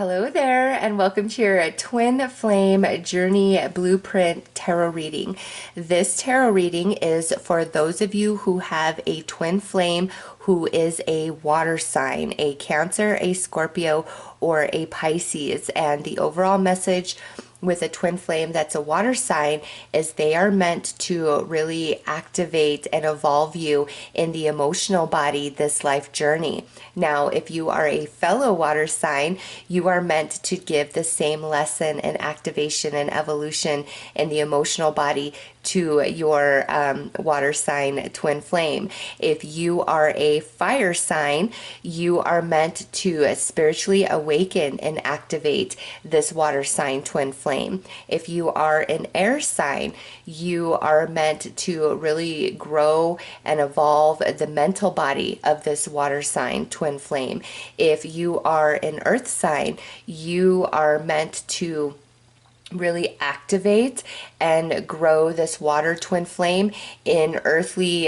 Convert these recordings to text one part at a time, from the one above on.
Hello there, and welcome to your Twin Flame Journey Blueprint Tarot reading. This tarot reading is for those of you who have a twin flame who is a water sign, a Cancer, a Scorpio, or a Pisces. And the overall message with a twin flame that's a water sign is they are meant to really activate and evolve you in the emotional body this life journey. Now, if you are a fellow water sign, you are meant to give the same lesson and activation and evolution in the emotional body to your water sign twin flame. If you are a fire sign, you are meant to spiritually awaken and activate this water sign twin flame. If you are an air sign, you are meant to really grow and evolve the mental body of this water sign twin flame. If you are an earth sign, you are meant to really activate and grow this water twin flame in earthly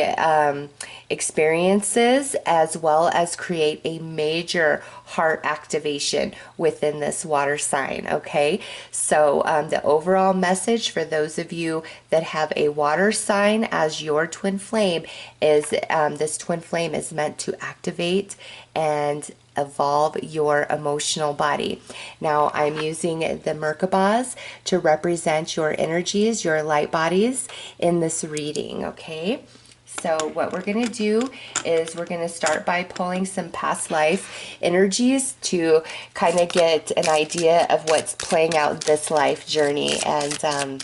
experiences, as well as create a major heart activation within this water sign. Okay, so the overall message for those of you that have a water sign as your twin flame is this twin flame is meant to activate and evolve your emotional body. Now, I'm using the Merkabahs to represent your energies, your light bodies in this reading, okay? So what we're going to do is we're going to start by pulling some past life energies to kind of get an idea of what's playing out this life journey and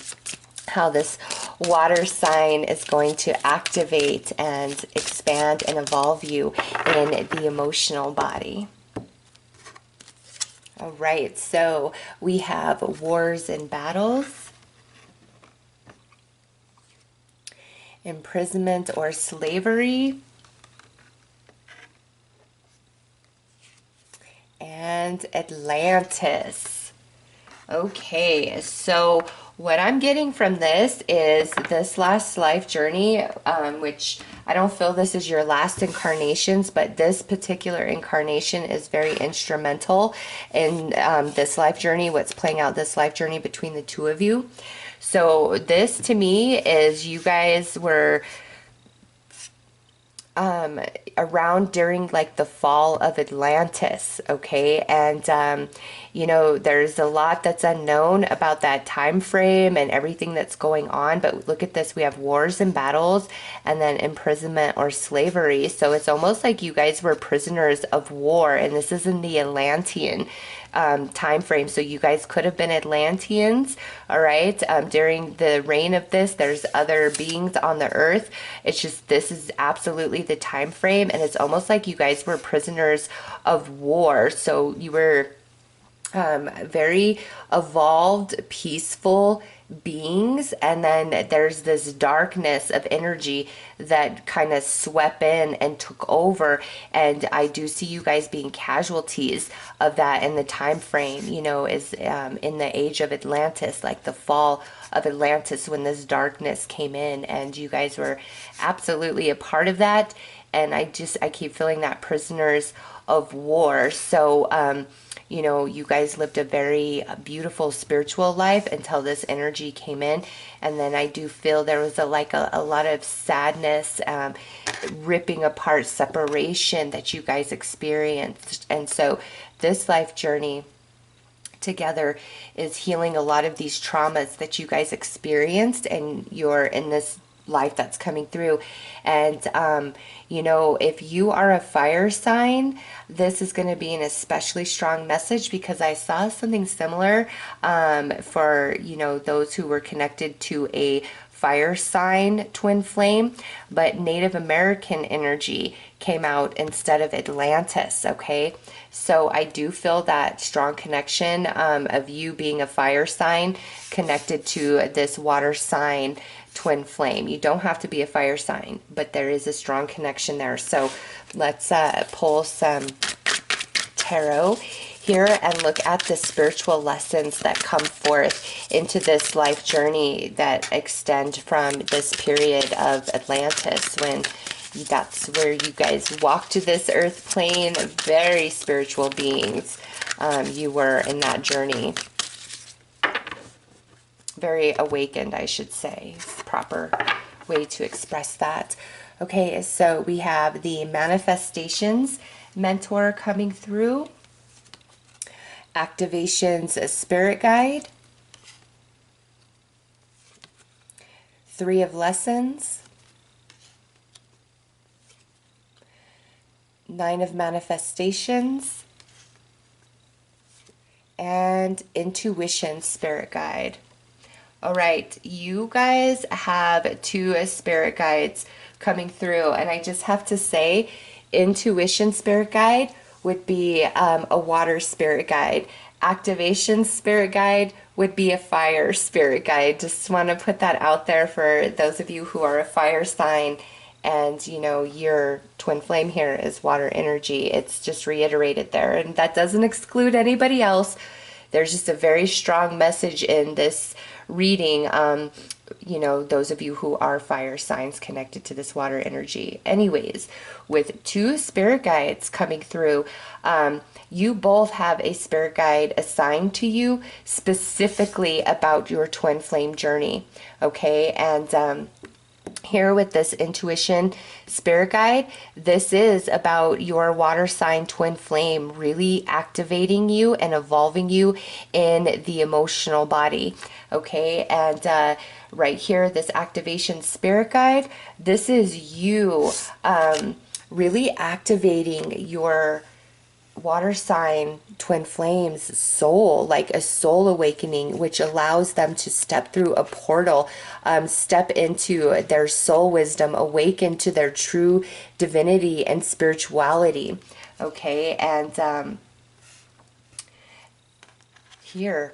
how this water sign is going to activate and expand and evolve you in the emotional body. All right, so we have wars and battles, imprisonment or slavery, and Atlantis. Okay, so what I'm getting from this is this last life journey, which I don't feel this is your last incarnations, but this particular incarnation is very instrumental in this life journey, what's playing out this life journey between the two of you. So this to me is you guys were around during like the fall of Atlantis, okay? And you know, there's a lot that's unknown about that time frame and everything that's going on, but look at this, we have wars and battles and then imprisonment or slavery. So it's almost like you guys were prisoners of war, and this is in the Atlantean time frame. So you guys could have been Atlanteans, all right? During the reign of this, there's other beings on the earth. It's just, this is absolutely the time frame, and it's almost like you guys were prisoners of war. So you were very evolved, peaceful beings, and then there's this darkness of energy that kind of swept in and took over, and I do see you guys being casualties of that in the time frame, you know, is in the age of Atlantis, like the fall of Atlantis, when this darkness came in, and you guys were absolutely a part of that. And I keep feeling that prisoners of war. So you know, you guys lived a very beautiful spiritual life until this energy came in. And then I do feel there was a lot of sadness, ripping apart, separation that you guys experienced. And so this life journey together is healing a lot of these traumas that you guys experienced, and you're in this life that's coming through. And you know, if you are a fire sign, this is going to be an especially strong message, because I saw something similar for, you know, those who were connected to a fire sign twin flame, but Native American energy came out instead of Atlantis, okay? So I do feel that strong connection of you being a fire sign connected to this water sign twin flame. You don't have to be a fire sign, but there is a strong connection there. So let's pull some tarot here and look at the spiritual lessons that come forth into this life journey that extend from this period of Atlantis, when that's where you guys walk to this earth plane, very spiritual beings. you were in that journey. Very awakened, I should say, is the proper way to express that. Okay, so we have the manifestations mentor coming through, activations spirit guide, 3 of lessons, 9 of manifestations, and intuition spirit guide. All right, you guys have 2 spirit guides coming through, and I just have to say, intuition spirit guide would be a water spirit guide. Activation spirit guide would be a fire spirit guide. Just want to put that out there for those of you who are a fire sign, and you know your twin flame here is water energy. It's just reiterated there, and that doesn't exclude anybody else. There's just a very strong message in this reading, you know, those of you who are fire signs connected to this water energy. Anyways, with 2 spirit guides coming through, you both have a spirit guide assigned to you specifically about your twin flame journey. Okay, and here with this intuition spirit guide, this is about your water sign twin flame really activating you and evolving you in the emotional body. Okay, and right here, this activation spirit guide, this is you really activating your water sign twin flames soul, like a soul awakening, which allows them to step through a portal, step into their soul wisdom, awaken to their true divinity and spirituality. Okay, and here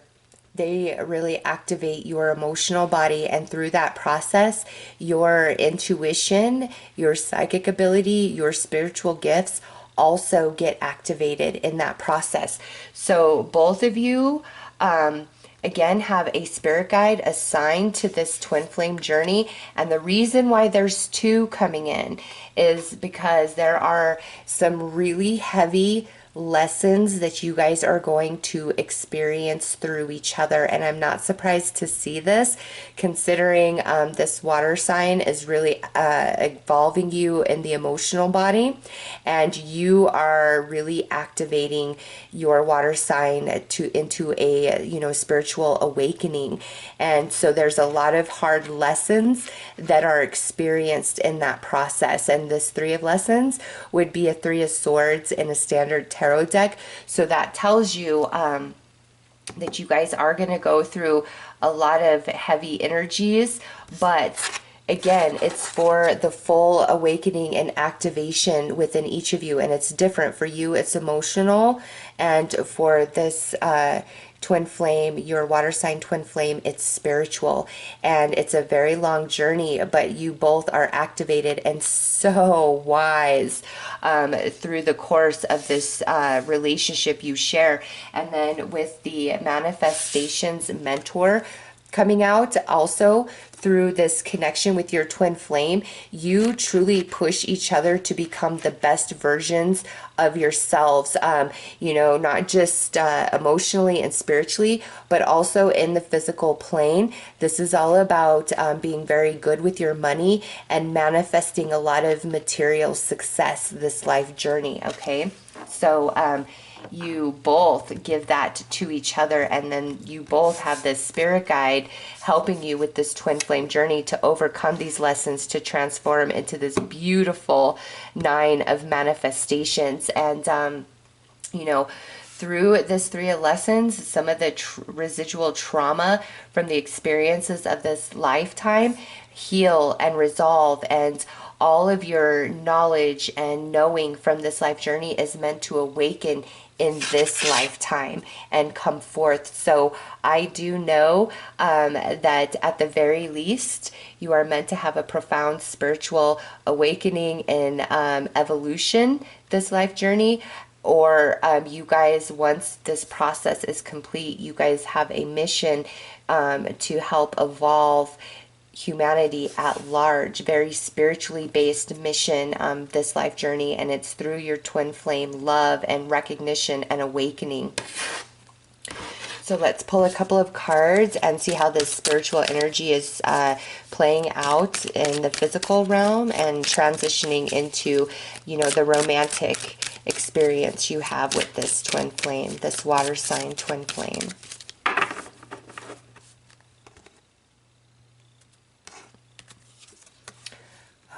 they really activate your emotional body, and through that process, your intuition, your psychic ability, your spiritual gifts also get activated in that process. So both of you again have a spirit guide assigned to this twin flame journey, and the reason why there's 2 coming in is because there are some really heavy lessons that you guys are going to experience through each other, and I'm not surprised to see this, considering this water sign is really evolving you in the emotional body, and you are really activating your water sign into a, you know, spiritual awakening. And so there's a lot of hard lessons that are experienced in that process, and this 3 of lessons would be a 3 of swords in a standard tarot deck. So that tells you that you guys are going to go through a lot of heavy energies, but again, it's for the full awakening and activation within each of you, and it's different. For you, it's emotional, and for this twin flame, your water sign twin flame, it's spiritual, and it's a very long journey, but you both are activated and so wise through the course of this relationship you share. And then with the manifestations mentor coming out also through this connection with your twin flame, you truly push each other to become the best versions of yourselves, you know, not just emotionally and spiritually, but also in the physical plane. This is all about being very good with your money and manifesting a lot of material success this life journey. Okay, so you both give that to each other, and then you both have this spirit guide helping you with this twin flame journey to overcome these lessons, to transform into this beautiful 9 of manifestations. And you know, through this 3 of lessons, some of the residual trauma from the experiences of this lifetime heal and resolve, and all of your knowledge and knowing from this life journey is meant to awaken in this lifetime and come forth. So I do know that at the very least, you are meant to have a profound spiritual awakening and evolution this life journey. Or you guys, once this process is complete, you guys have a mission to help evolve humanity at large, very spiritually based mission, this life journey, and it's through your twin flame love and recognition and awakening. So let's pull a couple of cards and see how this spiritual energy is playing out in the physical realm and transitioning into, you know, the romantic experience you have with this twin flame, this water sign twin flame.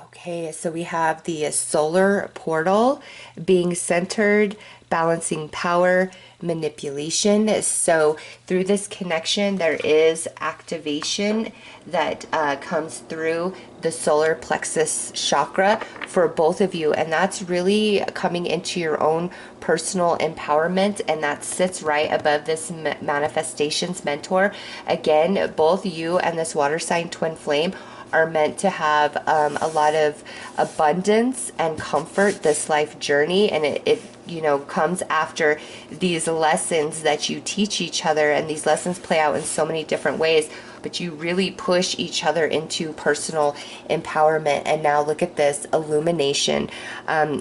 Okay, so we have the solar portal being centered, balancing power, manipulation. So through this connection, there is activation that comes through the solar plexus chakra for both of you. And that's really coming into your own personal empowerment. And that sits right above this manifestations mentor. Again, both you and this water sign twin flame are meant to have a lot of abundance and comfort this life journey, and it you know comes after these lessons that you teach each other, and these lessons play out in so many different ways, but you really push each other into personal empowerment. And now look at this illumination,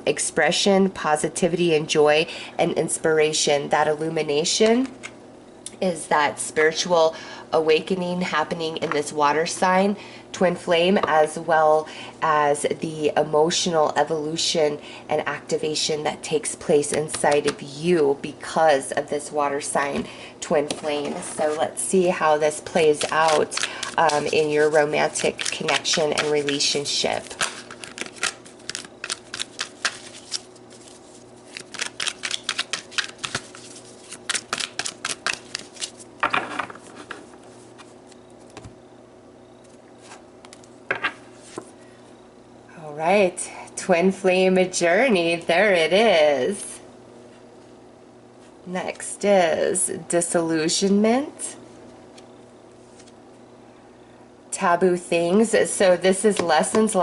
expression, positivity, and joy and inspiration. That illumination is that spiritual awakening happening in this water sign twin flame, as well as the emotional evolution and activation that takes place inside of you because of this water sign twin flame. So let's see how this plays out in your romantic connection and relationship. Right, twin flame journey, there it is. Next is disillusionment, taboo things. So this is lessons,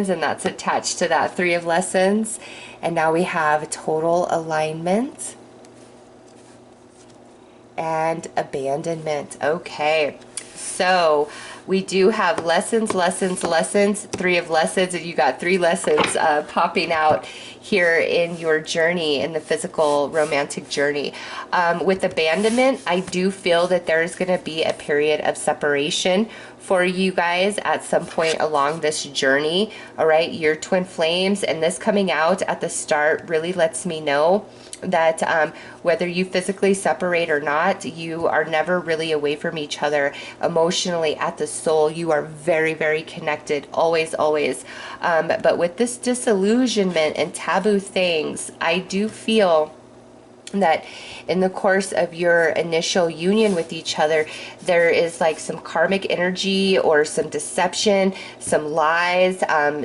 and that's attached to that three of lessons. And now we have total alignment and abandonment. Okay, so we do have lessons, three of lessons, and you got three lessons popping out here in your journey, in the physical romantic journey. With abandonment, I do feel that there's going to be a period of separation for you guys at some point along this journey. All right, your twin flames, and this coming out at the start really lets me know that whether you physically separate or not, you are never really away from each other emotionally. At the soul, you are very, very connected, always, always. But with this disillusionment and taboo things, I do feel that in the course of your initial union with each other, there is like some karmic energy or some deception, some lies.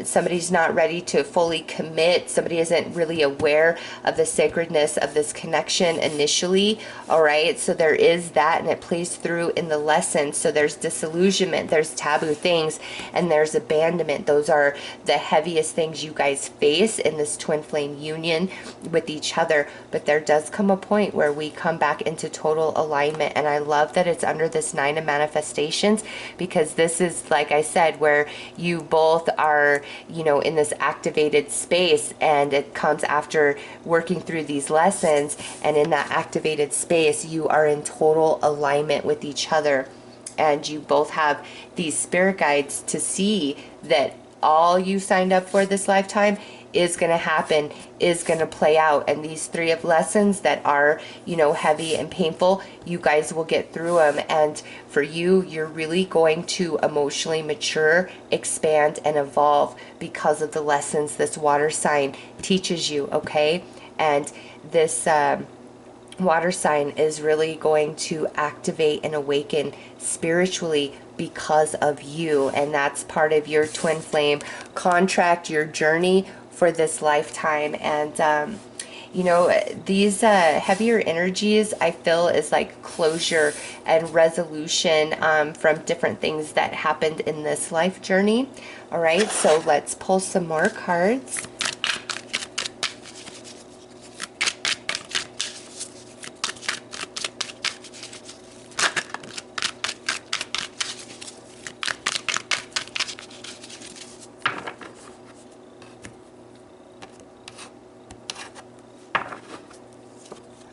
Somebody's not ready to fully commit. Somebody isn't really aware of the sacredness of this connection initially. All right, so there is that, and it plays through in the lesson. So there's disillusionment, there's taboo things, and there's abandonment. Those are the heaviest things you guys face in this twin flame union with each other. But there does come a point where we come back into total alignment, and I love that it's under this 9 of manifestations, because this is, like I said, where you both are, you know, in this activated space, and it comes after working through these lessons, and in that activated space you are in total alignment with each other, and you both have these spirit guides to see that all you signed up for this lifetime is going to happen, is going to play out. And these 3 of lessons that are, you know, heavy and painful, you guys will get through them. And for you, you're really going to emotionally mature, expand, and evolve because of the lessons this water sign teaches you, okay? And this water sign is really going to activate and awaken spiritually because of you, and that's part of your twin flame contract, your journey for this lifetime. And you know, these heavier energies, I feel, is like closure and resolution from different things that happened in this life journey. All right, so let's pull some more cards.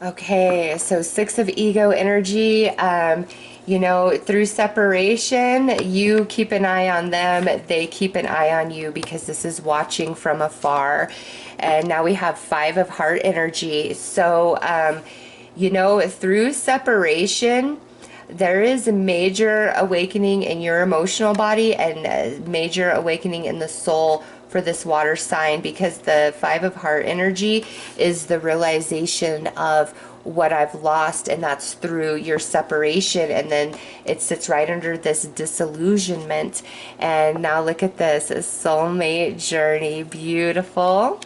Okay, so Six of Ego energy. You know, through separation, you keep an eye on them, they keep an eye on you, because this is watching from afar. And now we have Five of Heart energy. So, you know, through separation, there is a major awakening in your emotional body and a major awakening in the soul for this water sign, because the Five of Heart energy is the realization of what I've lost, and that's through your separation. And then it sits right under this disillusionment. And now look at this, a soulmate journey. Beautiful.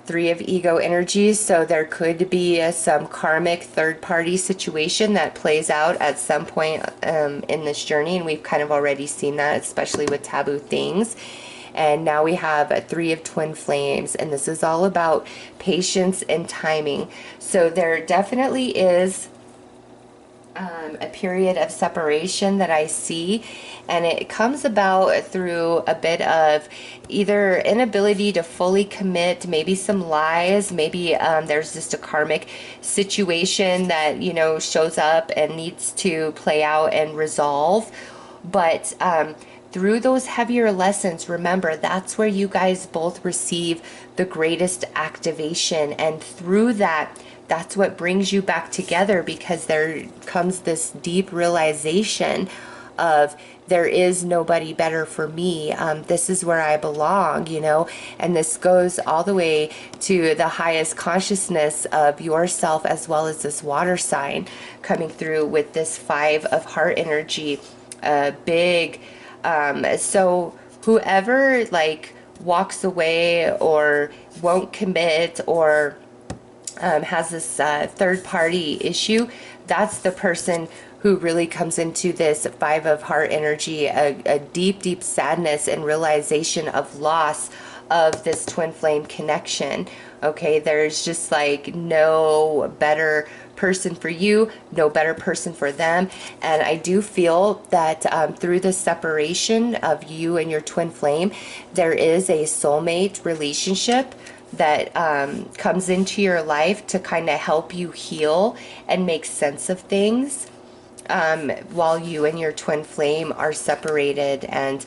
Three of Ego energies, so there could be some karmic third-party situation that plays out at some point in this journey, and we've kind of already seen that, especially with taboo things. And now we have a Three of Twin Flames, and this is all about patience and timing. So there definitely is a period of separation that I see, and it comes about through a bit of either inability to fully commit, maybe some lies, maybe there's just a karmic situation that, you know, shows up and needs to play out and resolve. But through those heavier lessons, remember, that's where you guys both receive the greatest activation, and through that, that's what brings you back together, because there comes this deep realization of there is nobody better for me. This is where I belong, you know, and this goes all the way to the highest consciousness of yourself, as well as this water sign coming through with this Five of Heart energy. Big, so whoever like walks away or won't commit or has this third party issue, that's the person who really comes into this Five of Heart energy, a deep, deep sadness and realization of loss of this twin flame connection. Okay, there's just like no better person for you, no better person for them. And I do feel that through the separation of you and your twin flame, there is a soulmate relationship that comes into your life to kind of help you heal and make sense of things while you and your twin flame are separated. And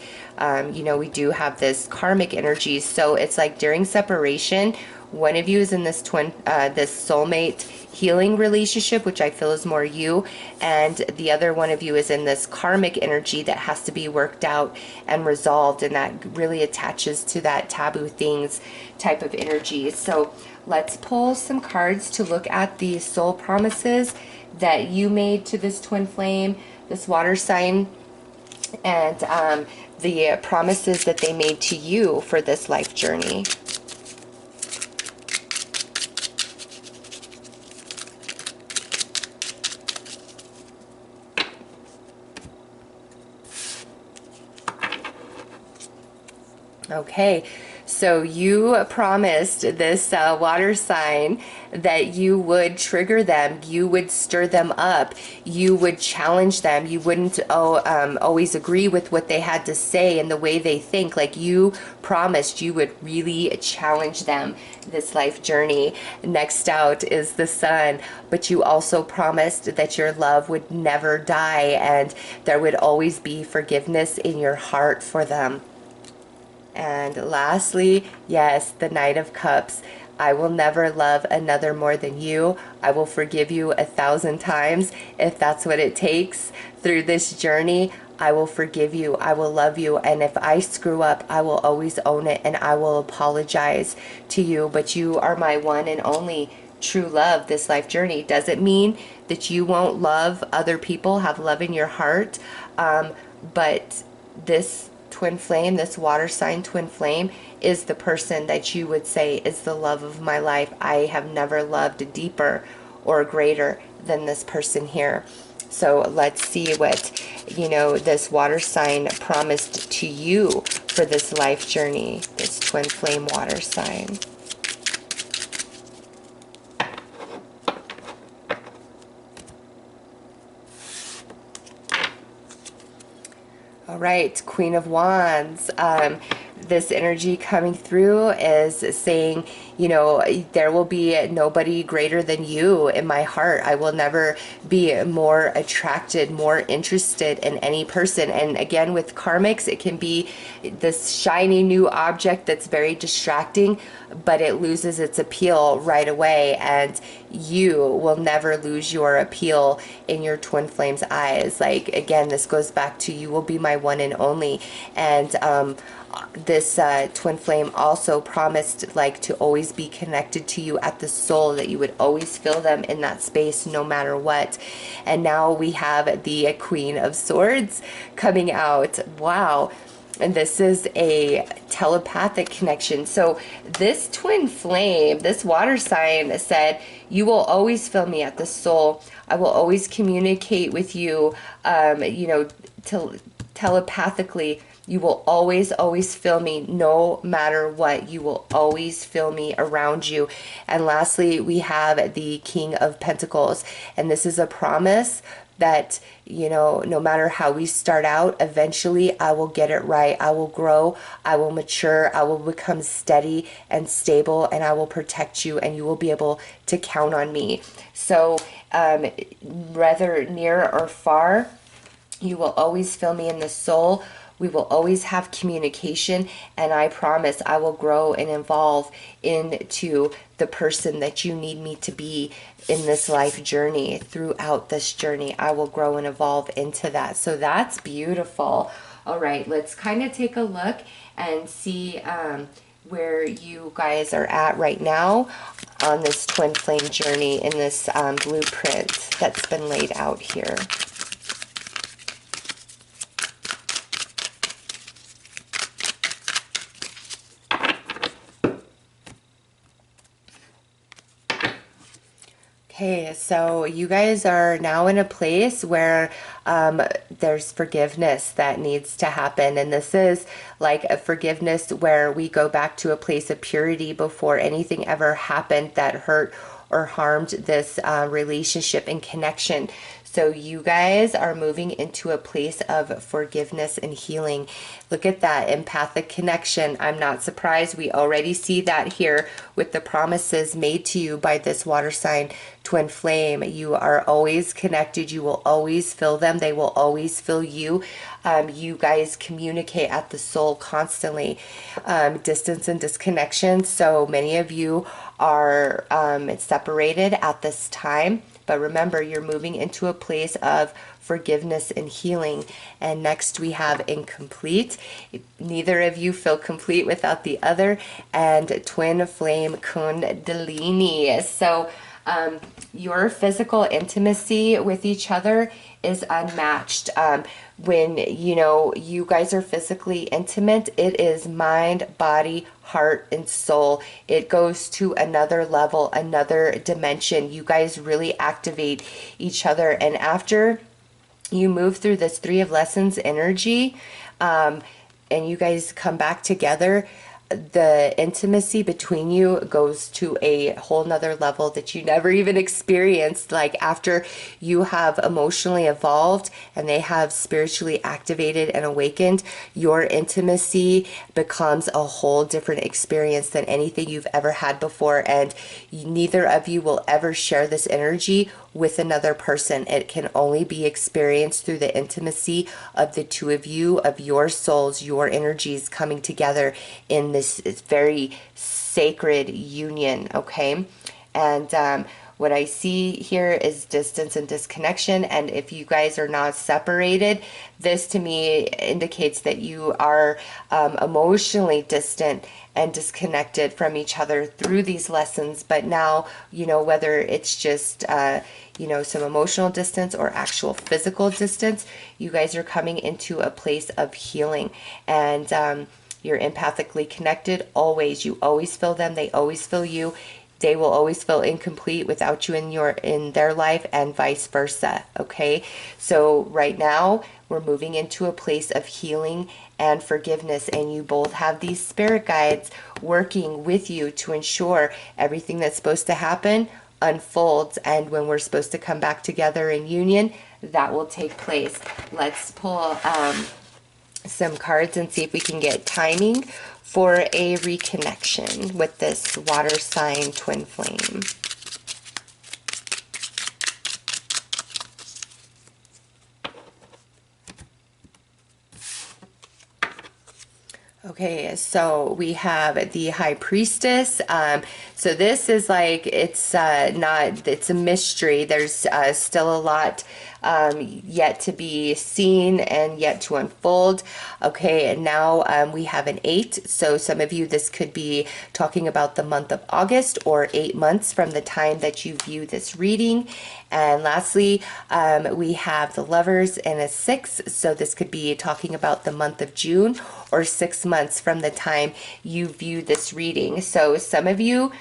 you know, we do have this karmic energy, so it's like during separation, one of you is in this this soulmate healing relationship, which I feel is more you, and the other one of you is in this karmic energy that has to be worked out and resolved, and that really attaches to that taboo things type of energy. So let's pull some cards to look at the soul promises that you made to this twin flame, this water sign, and the promises that they made to you for this life journey. Okay, so you promised this water sign that you would trigger them, you would stir them up, you would challenge them, you wouldn't always agree with what they had to say and the way they think. Like, you promised you would really challenge them this life journey. Next out is the Sun, but you also promised that your love would never die and there would always be forgiveness in your heart for them. And lastly, yes, the Knight of Cups. I will never love another more than you. I will forgive you 1,000 times if that's what it takes through this journey. I will forgive you. I will love you. And if I screw up, I will always own it and I will apologize to you. But you are my one and only true love this life journey. Doesn't mean that you won't love other people, have love in your heart. But this twin flame, this water sign twin flame, is the person that you would say is the love of my life. I have never loved deeper or greater than this person here. So let's see what, you know, this water sign promised to you for this life journey, this twin flame water sign. All right, Queen of Wands. This energy coming through is saying, you know, there will be nobody greater than you in my heart. I will never be more attracted, more interested in any person. And again, with karmics, it can be this shiny new object that's very distracting, but it loses its appeal right away. And you will never lose your appeal in your twin flame's eyes. Like, again, this goes back to you will be my one and only. And this twin flame also promised like to always be connected to you at the soul, that you would always feel them in that space no matter what. And now we have the Queen of Swords coming out. Wow. And this is a telepathic connection. So this twin flame, this water sign said, you will always feel me at the soul. I will always communicate with you, you know, telepathically. You will always feel me no matter what. You will always feel me around you. And lastly, we have the King of Pentacles. And this is a promise that, you know, no matter how we start out, eventually I will get it right. I will grow, I will mature, I will become steady and stable, and I will protect you, and you will be able to count on me. So whether near or far, you will always feel me in the soul. We will always have communication, and I promise I will grow and evolve into the person that you need me to be in this life journey. Throughout this journey, I will grow and evolve into that. So that's beautiful. All right, let's kind of take a look and see where you guys are at right now on this twin flame journey in this blueprint that's been laid out here. Okay, so you guys are now in a place where there's forgiveness that needs to happen. And this is like a forgiveness where we go back to a place of purity before anything ever happened that hurt or harmed this relationship and connection. So you guys are moving into a place of forgiveness and healing. Look at that empathic connection. I'm not surprised. We already see that here with the promises made to you by this water sign twin flame. You are always connected. You will always feel them. They will always feel you. You guys communicate at the soul constantly. Distance and disconnection. So many of you are separated at this time. But remember, you're moving into a place of forgiveness and healing. And next we have incomplete. Neither of you feel complete without the other. And twin flame kundalini. So your physical intimacy with each other is unmatched. When, you know, you guys are physically intimate, it is mind, body, heart, and soul. It goes to another level, another dimension. You guys really activate each other. And after you move through this Three of Lessons energy, and you guys come back together, the intimacy between you goes to a whole nother level that you never even experienced. Like after you have emotionally evolved and they have spiritually activated and awakened, your intimacy becomes a whole different experience than anything you've ever had before. And neither of you will ever share this energy with another person. It can only be experienced through the intimacy of the two of you, of your souls, your energies coming together in this very sacred union, okay? And what I see here is distance and disconnection. And if you guys are not separated, this to me indicates that you are emotionally distant and disconnected from each other through these lessons. But now, you know, whether it's just, you know, some emotional distance or actual physical distance, you guys are coming into a place of healing. And you're empathically connected always. You always feel them. They always feel you. They will always feel incomplete without you in their life, and vice versa. Okay, so right now we're moving into a place of healing and forgiveness, and you both have these spirit guides working with you to ensure everything that's supposed to happen unfolds, and when we're supposed to come back together in union, that will take place. Let's pull some cards and see if we can get timing for a reconnection with this water sign twin flame. Okay, so we have the High Priestess. So this is like, it's it's a mystery. There's still a lot yet to be seen and yet to unfold. Okay, and now we have an 8. So some of you, this could be talking about the month of August or 8 months from the time that you view this reading. And lastly, we have the Lovers and a 6. So this could be talking about the month of June or 6 months from the time you view this reading. So some of you,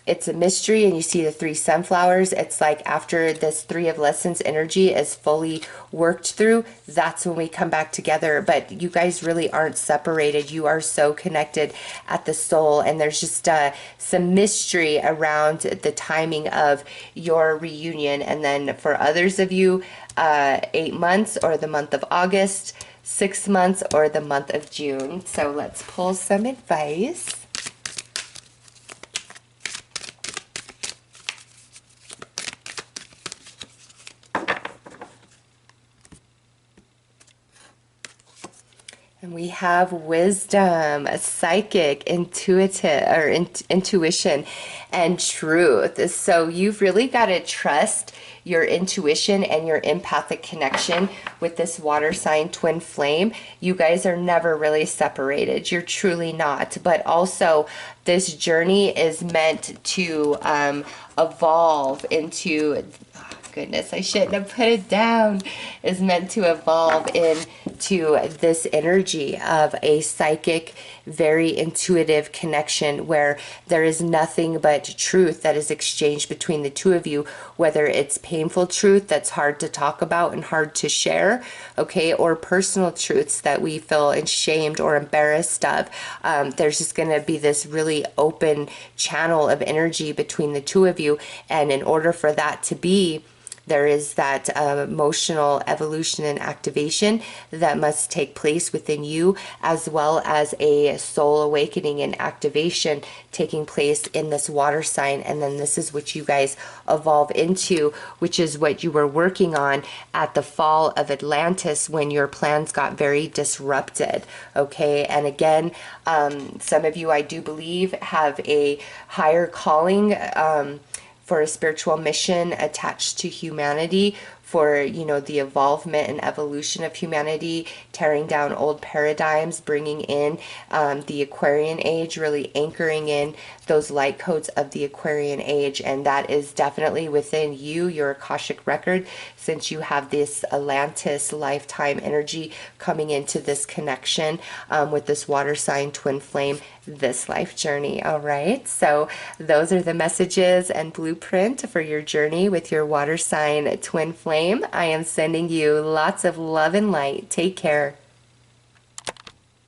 it's a mystery, and you see the 3 sunflowers. It's like after this 3 of lessons energy is fully worked through, that's when we come back together. But you guys really aren't separated. You are so connected at the soul, and there's just some mystery around the timing of your reunion. And then for others of you, 8 months or the month of August, 6 months or the month of June. So let's pull some advice. And we have wisdom, a psychic, intuitive, or intuition, and truth. So you've really got to trust your intuition and your empathic connection with this water sign twin flame. You guys are never really separated. You're truly not. But also, this journey is meant to evolve into... Goodness, I shouldn't have put it down, is meant to evolve into this energy of a psychic, very intuitive connection where there is nothing but truth that is exchanged between the two of you, whether it's painful truth that's hard to talk about and hard to share, okay, or personal truths that we feel ashamed or embarrassed of. There's just going to be this really open channel of energy between the two of you, and in order for that to be, there is that emotional evolution and activation that must take place within you, as well as a soul awakening and activation taking place in this water sign. And then this is what you guys evolve into, which is what you were working on at the fall of Atlantis when your plans got very disrupted. Okay, and again, some of you, I do believe, have a higher calling for a spiritual mission attached to humanity, for, you know, the evolvement and evolution of humanity, tearing down old paradigms, bringing in the Aquarian age, really anchoring in those light codes of the Aquarian age. And that is definitely within you, your Akashic record, since you have this Atlantis lifetime energy coming into this connection with this water sign twin flame, this life journey. All right, so those are the messages and blueprint for your journey with your water sign twin flame. I am sending you lots of love and light. Take care.